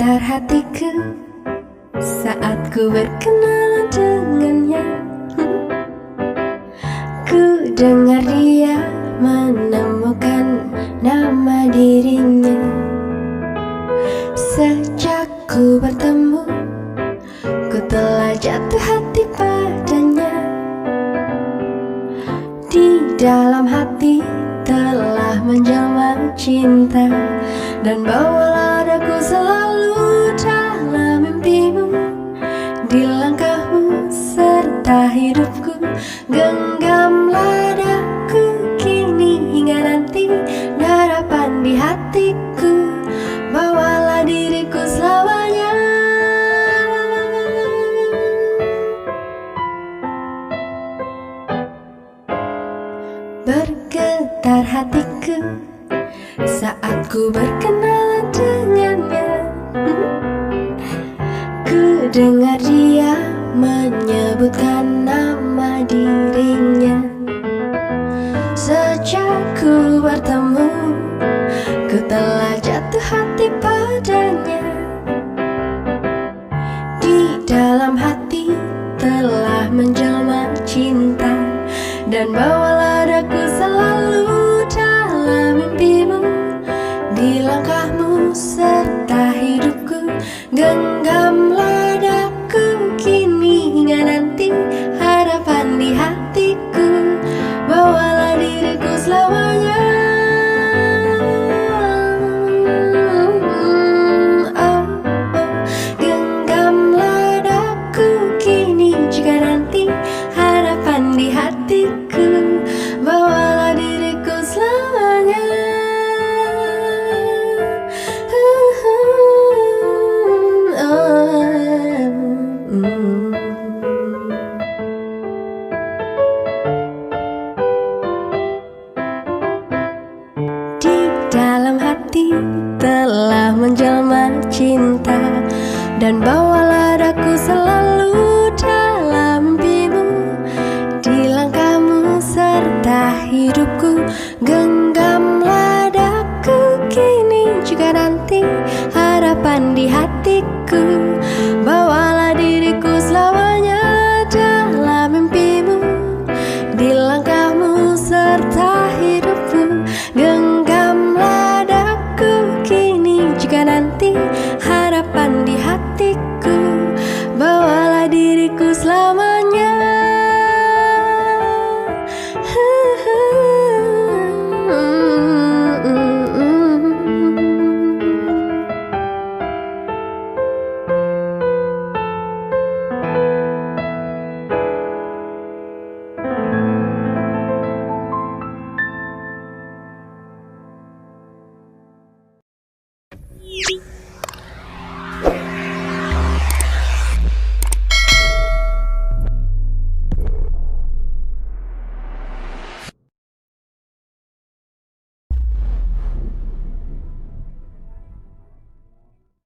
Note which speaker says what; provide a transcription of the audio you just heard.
Speaker 1: Bergetar hatiku saat ku berkenalan dengannya. Ku dengar dia menemukan nama dirinya. Sejak ku bertemu, ku telah jatuh hati padanya. Di dalam hati telah menjelma cinta, dan bawalah daku selalu dalam mimpimu. Di langkahmu serta hidupku, genggamlah daku kini hingga nanti. Harapan di hatiku, bawalah diriku selamanya. Bergetar hatiku saat ku berkenalan dengannya. Ku dengar dia menyebutkan nama dirinya. Sejak ku bertemu, ku telah jatuh hati padanya. Di dalam hati telah menjelma cinta, dan bawalah daku selalu dalam mimpimu. Di langkahmu serta hidupku, genggamlah daku kini hingga nanti. Harapan di hatiku, bawalah diriku selamanya. Genggamlah daku kini jika nanti. Harapan di hatiku, bawalah diriku selamanya. Di dalam hati telah menjelma cinta, dan bawalah daku selalu dalam mimpimu. Di